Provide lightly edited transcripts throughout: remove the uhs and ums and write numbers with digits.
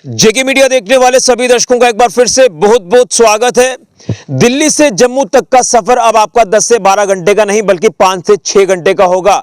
जेके media देखने वाले सभी दर्शकों का एक बार फिर से बहुत बहुत स्वागत है। दिल्ली से जम्मू तक का सफर अब आपका 10 से 12 घंटे का नहीं बल्कि 5 से 6 घंटे का होगा,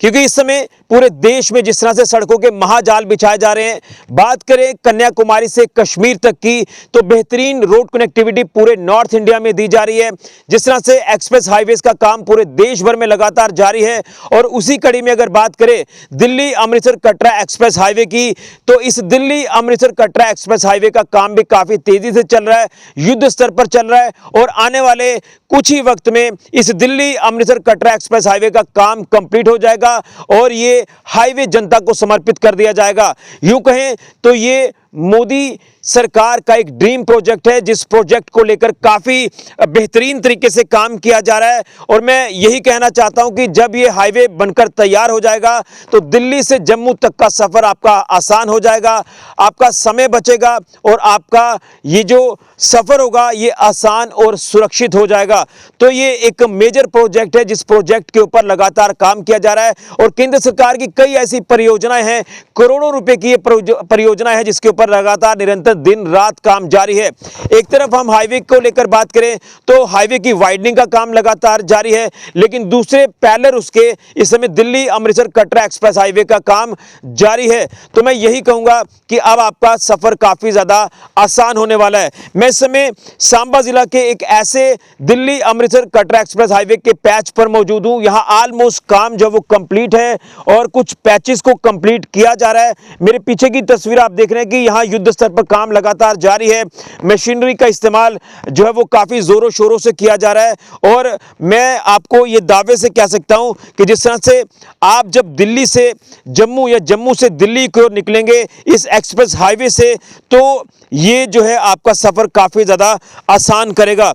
क्योंकि इस समय पूरे देश में जिस तरह से सड़कों के महाजाल बिछाए जा रहे हैं। बात करें कन्याकुमारी से कश्मीर तक की, तो बेहतरीन रोड कनेक्टिविटी पूरे नॉर्थ इंडिया में दी जा रही है। जिस तरह से एक्सप्रेस हाईवेज का काम पूरे देश भर में लगातार जारी है, और उसी कड़ी में अगर बात करें दिल्ली अमृतसर कटरा एक्सप्रेस हाईवे की, तो इस दिल्ली अमृतसर कटरा एक्सप्रेस हाईवे का काम भी काफी तेजी से चल रहा है, युद्ध स्तर पर चल रहा है। और आने वाले कुछ ही वक्त में इस दिल्ली अमृतसर कटरा एक्सप्रेस हाईवे का काम कंप्लीट हो जाएगा और ये हाईवे जनता को समर्पित कर दिया जाएगा। यूं कहें तो ये मोदी सरकार का एक ड्रीम प्रोजेक्ट है, जिस प्रोजेक्ट को लेकर काफी बेहतरीन तरीके से काम किया जा रहा है। और मैं यही कहना चाहता हूं कि जब ये हाईवे बनकर तैयार हो जाएगा तो दिल्ली से जम्मू तक का सफर आपका आसान हो जाएगा, आपका समय बचेगा और आपका ये जो सफर होगा ये आसान और सुरक्षित हो जाएगा। तो ये एक मेजर प्रोजेक्ट है, जिस प्रोजेक्ट के ऊपर लगातार काम किया जा रहा है। और केंद्र सरकार की कई ऐसी परियोजनाएं हैं, करोड़ों रुपए की ये परियोजना है जिसके ऊपर लगातार निरंतर दिन रात काम जारी है। एक तरफ हम हाईवे को लेकर बात करें तो हाईवे की वाइडनिंग का काम लगातार जारी है, लेकिन दूसरे पैरेलल उसके इस समय दिल्ली अमृतसर कटरा एक्सप्रेस हाईवे का काम जारी है। तो मैं यही कहूंगा कि अब आपका सफर काफी ज्यादा आसान होने वाला है। मैं इस समय सांबा जिला के एक ऐसे दिल्ली अमृतसर कटरा एक्सप्रेस हाईवे के पैच पर मौजूद हूं। यहां ऑलमोस्ट काम जो वो कंप्लीट है और कुछ पैचेस को कंप्लीट किया जा रहा है। मेरे पीछे की तस्वीर आप देख रहे हैं कि यहां युद्ध स्तर पर काम लगातार जारी है। मशीनरी का इस्तेमाल जो है वो काफी जोरों शोरों से किया जा रहा है। और मैं आपको ये दावे से कह सकता हूं कि जिस तरह से आप जब दिल्ली से जम्मू या जम्मू से दिल्ली की ओर निकलेंगे इस एक्सप्रेस हाईवे से, तो ये जो है आपका सफर काफी ज्यादा आसान करेगा।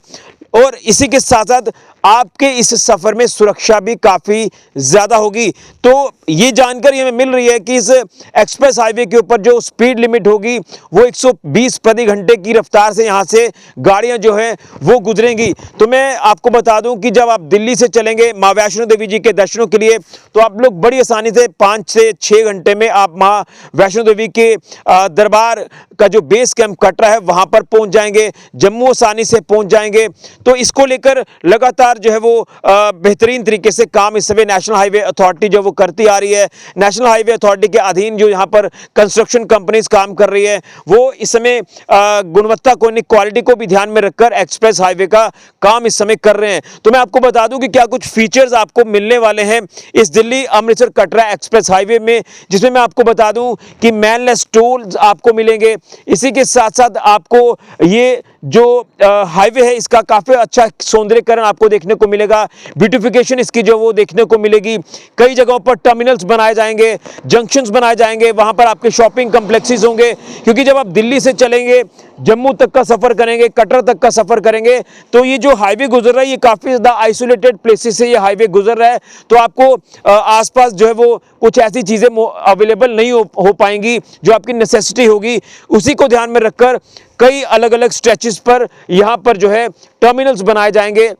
और इसी के साथ साथ आपके इस सफर में सुरक्षा भी काफी ज्यादा होगी। तो ये जानकारी हमें मिल रही है कि इस एक्सप्रेस हाईवे के ऊपर जो स्पीड लिमिट होगी वो 120 प्रति घंटे की रफ्तार से यहां से गाड़ियां जो है वो गुजरेंगी। तो मैं आपको बता दूं कि जब आप दिल्ली से चलेंगे मां वैष्णो देवी जी के दर्शनों के लिए, तो आप लोग बड़ी आसानी से 5 से 6 घंटे में आप मां वैष्णो देवी के दरबार का जो बेस कैंप कटरा है वहां पर पहुंच जाएंगे, जम्मू आसानी से पहुंच जाएंगे। तो इसको लेकर लगातार जो है वो बेहतरीन तरीके से काम इस समय नेशनल हाईवे अथॉरिटी जो वो करती आ रही है। नेशनल हाईवे अथॉरिटी के अधीन जो यहाँ पर कंस्ट्रक्शन कंपनीज काम कर रही है, वो इस समय गुणवत्ता को, क्वालिटी को भी ध्यान में रखकर एक्सप्रेस हाईवे का काम इस समय कर रहे हैं। तो मैं आपको बता दूं कि क्या कुछ फीचर्स आपको मिलने वाले हैं इस दिल्ली अमृतसर कटरा एक्सप्रेस हाईवे में, जिसमें मैं आपको बता दूं कि मैनलेस टोल्स आपको मिलेंगे। इसी के साथ साथ आपको ये जो हाईवे है इसका काफी अच्छा सौंदर्यकरण आपको देखने को मिलेगा, ब्यूटिफिकेशन इसकी जो वो देखने को मिलेगी। कई जगहों पर टर्मिनल्स बनाए जाएंगे, जंक्शंस बनाए जाएंगे, वहां पर आपके शॉपिंग कॉम्प्लेक्सेस होंगे। क्योंकि जब आप दिल्ली से चलेंगे, जम्मू तक का सफर करेंगे, कटरा तक का सफर करेंगे, तो ये जो हाईवे गुजर रहा है ये काफी ज्यादा आइसोलेटेड प्लेसेस से ये हाईवे गुजर रहा है। तो आपको आसपास जो है वो कुछ ऐसी चीजें अवेलेबल नहीं हो पाएंगी जो आपकी नेसेसिटी होगी। उसी को ध्यान में रखकर कई अलग अलग स्ट्रेचेस पर यहां पर जो है टर्मिनल्स बनाए जाएंगे।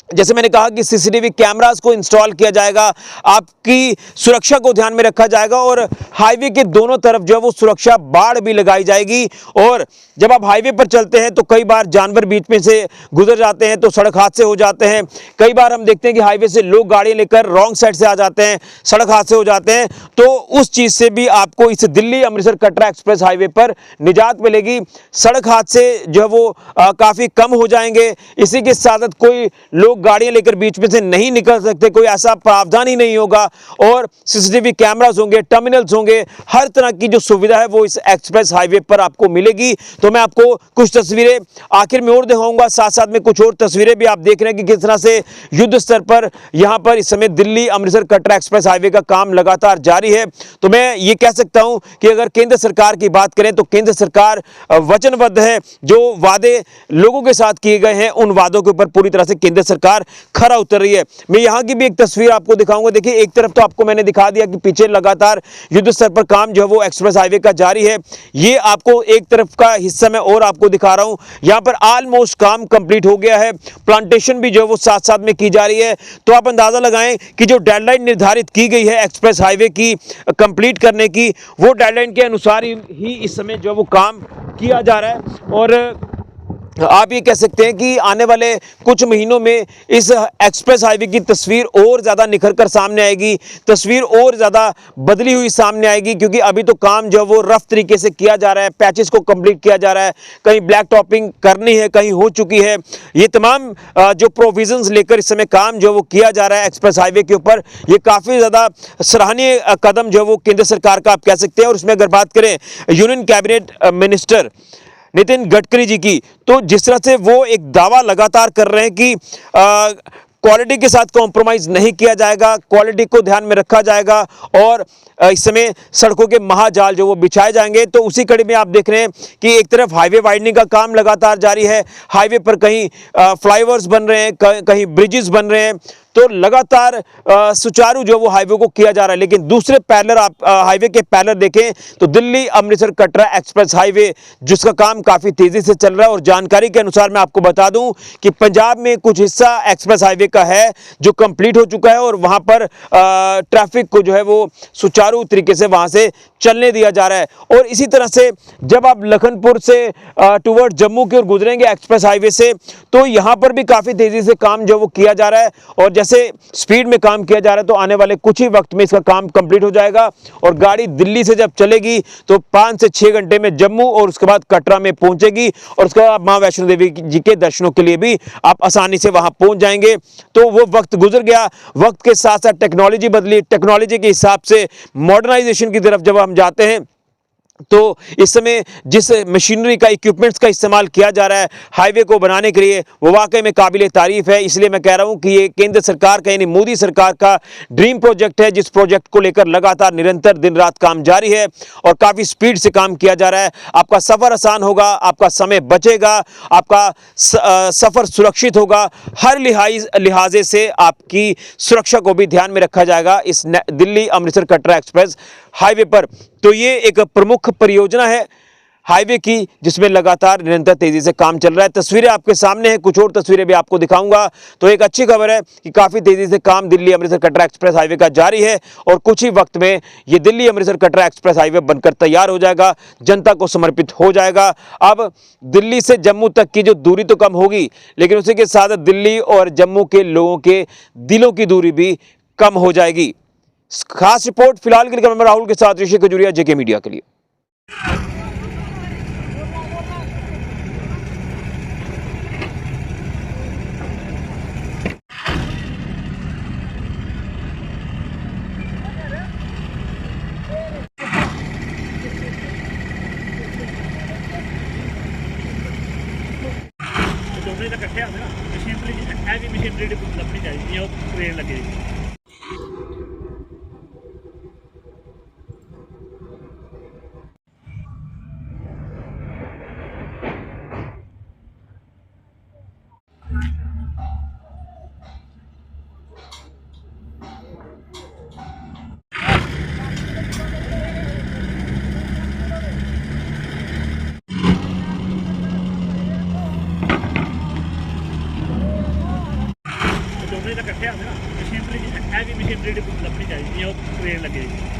जैसे मैंने कहा कि सीसीटीवी कैमरास को इंस्टॉल किया जाएगा, आपकी सुरक्षा को ध्यान में रखा जाएगा और हाईवे के दोनों तरफ जो है वो सुरक्षा बाड़ भी लगाई जाएगी। और जब आप हाईवे पर चलते हैं तो कई बार जानवर बीच में से गुजर जाते हैं तो सड़क हादसे हो जाते हैं। कई बार हम देखते हैं कि हाईवे से लोग गाड़ियां लेकर रॉन्ग साइड से आ जाते हैं, सड़क हादसे हो जाते हैं। तो उस चीज से भी आपको इस दिल्ली अमृतसर कटरा एक्सप्रेस हाईवे पर निजात मिलेगी। सड़क हादसे जो है वो काफी कम हो जाएंगे। इसी के साथ कोई लोग गाड़ियां लेकर बीच में से नहीं निकल सकते, कोई ऐसा प्रावधान ही नहीं होगा। और सीसीटीवी कैमरास होंगे, टर्मिनल्स होंगे, हर तरह की जो सुविधा है वो इस एक्सप्रेस हाईवे पर आपको मिलेगी। तो मैं आपको कुछ तस्वीरें आखिर में और दिखाऊंगा, साथ साथ में कुछ और तस्वीरें भी आप देख रहे हैं कि किस तरह से युद्ध स्तर पर यहां पर इस समय दिल्ली अमृतसर कटरा एक्सप्रेस हाईवे का काम लगातार जारी है। तो मैं ये कह सकता हूं कि अगर केंद्र सरकार की बात करें तो केंद्र सरकार वचनबद्ध है। जो वादे लोगों के साथ किए गए हैं उन वादों के ऊपर पूरी तरह से केंद्र सरकार सरकार खरा उतर रही है। मैं यहाँ की भी एक तस्वीर आपको दिखाऊंगा। देखिए, एक तरफ तो आपको मैंने दिखा दिया कि पीछे लगातार युद्ध स्तर पर काम जो है वो एक्सप्रेस हाईवे का जारी है। ये आपको एक तरफ का हिस्सा मैं और आपको दिखा रहा हूँ। यहाँ पर ऑलमोस्ट काम कंप्लीट हो गया है, प्लांटेशन भी जो है वो साथ साथ में की जा रही है। तो आप अंदाजा लगाएं कि जो डेडलाइन निर्धारित की गई है एक्सप्रेस हाईवे की कंप्लीट करने की, वो डेडलाइन के अनुसार ही इस समय जो है वो काम किया जा रहा है। और आप ये कह सकते हैं कि आने वाले कुछ महीनों में इस एक्सप्रेस हाईवे की तस्वीर और ज़्यादा निखर कर सामने आएगी, तस्वीर और ज़्यादा बदली हुई सामने आएगी, क्योंकि अभी तो काम जो है वो रफ तरीके से किया जा रहा है, पैचेस को कंप्लीट किया जा रहा है, कहीं ब्लैक टॉपिंग करनी है, कहीं हो चुकी है। ये तमाम जो प्रोविजंस लेकर इस समय काम जो है वो किया जा रहा है एक्सप्रेस हाईवे के ऊपर, ये काफ़ी ज़्यादा सराहनीय कदम जो है वो केंद्र सरकार का आप कह सकते हैं। और इसमें अगर बात करें union cabinet minister Nitin Gadkari ji की, तो जिस तरह से वो एक दावा लगातार कर रहे हैं कि क्वालिटी के साथ कॉम्प्रोमाइज नहीं किया जाएगा, क्वालिटी को ध्यान में रखा जाएगा और इस समय सड़कों के महाजाल जो वो बिछाए जाएंगे। तो उसी कड़ी में आप देख रहे हैं कि एक तरफ हाईवे वाइडनिंग का काम लगातार जारी है, हाईवे पर कहीं फ्लाईओवर्स बन रहे हैं, कहीं ब्रिजेस बन रहे हैं, तो लगातार सुचारू जो वो हाईवे को किया जा रहा है। लेकिन दूसरे पैरेलल आप हाईवे के पैरेलल देखें तो दिल्ली अमृतसर कटरा एक्सप्रेस हाईवे, जिसका काम काफ़ी तेज़ी से चल रहा है। और जानकारी के अनुसार मैं आपको बता दूं कि पंजाब में कुछ हिस्सा एक्सप्रेस हाईवे का है जो कंप्लीट हो चुका है और वहां पर ट्रैफिक को जो है वो सुचारू तरीके से वहां से चलने दिया जा रहा है। और इसी तरह से जब आप लखनपुर से टुवर्ड जम्मू की ओर गुजरेंगे एक्सप्रेस हाईवे से, तो यहाँ पर भी काफ़ी तेज़ी से काम जो वो किया जा रहा है। और जैसे स्पीड में काम किया जा रहा है, तो आने वाले कुछ ही वक्त में इसका काम कंप्लीट हो जाएगा और गाड़ी दिल्ली से जब चलेगी तो 5 से 6 घंटे में जम्मू और उसके बाद कटरा में पहुंचेगी और उसके बाद मां वैष्णो देवी जी के दर्शनों के लिए भी आप आसानी से वहां पहुंच जाएंगे। तो वो वक्त गुजर गया, वक्त के साथ साथ टेक्नोलॉजी बदली, टेक्नोलॉजी के हिसाब से मॉडर्नाइजेशन की तरफ जब हम जाते हैं, तो इस समय जिस मशीनरी का, इक्विपमेंट्स का इस्तेमाल किया जा रहा है हाईवे को बनाने के लिए, वो वाकई में काबिल तारीफ है। इसलिए मैं कह रहा हूं कि ये केंद्र सरकार का यानी मोदी सरकार का ड्रीम प्रोजेक्ट है, जिस प्रोजेक्ट को लेकर लगातार निरंतर दिन रात काम जारी है और काफ़ी स्पीड से काम किया जा रहा है। आपका सफ़र आसान होगा, आपका समय बचेगा, आपका सफ़र सुरक्षित होगा, हर लिहाजे से आपकी सुरक्षा को भी ध्यान में रखा जाएगा इस दिल्ली अमृतसर कटरा एक्सप्रेस हाईवे पर। तो ये एक प्रमुख परियोजना है हाईवे की, जिसमें लगातार निरंतर तेजी से काम चल रहा है। तस्वीरें आपके सामने हैं, कुछ और तस्वीरें भी आपको दिखाऊंगा। तो एक अच्छी खबर है कि काफ़ी तेजी से काम दिल्ली अमृतसर कटरा एक्सप्रेस हाईवे का जारी है और कुछ ही वक्त में ये दिल्ली अमृतसर कटरा एक्सप्रेस हाईवे बनकर तैयार हो जाएगा, जनता को समर्पित हो जाएगा। अब दिल्ली से जम्मू तक की जो दूरी तो कम होगी, लेकिन उसी के साथ दिल्ली और जम्मू के लोगों के दिलों की दूरी भी कम हो जाएगी। खास रिपोर्ट फिलहाल के लिए मैं राहुल के साथ ऋषि खजूरिया, जेके मीडिया के लिए। दोनों इकट्ठे आते ना मशीनरी ਲੱਭਣੀ ਚਾਹੀਦੀ ਹੈ, ਉਹ ਟ੍ਰੇਨ ਲੱਗੇਗੀ। दोनों इकट्ठे आते ना मशीनरी ਲੱਭਣੀ ਚਾਹੀਦੀ ਹੈ, ਉਹ ਟ੍ਰੇਨ ਲੱਗੇਗੀ।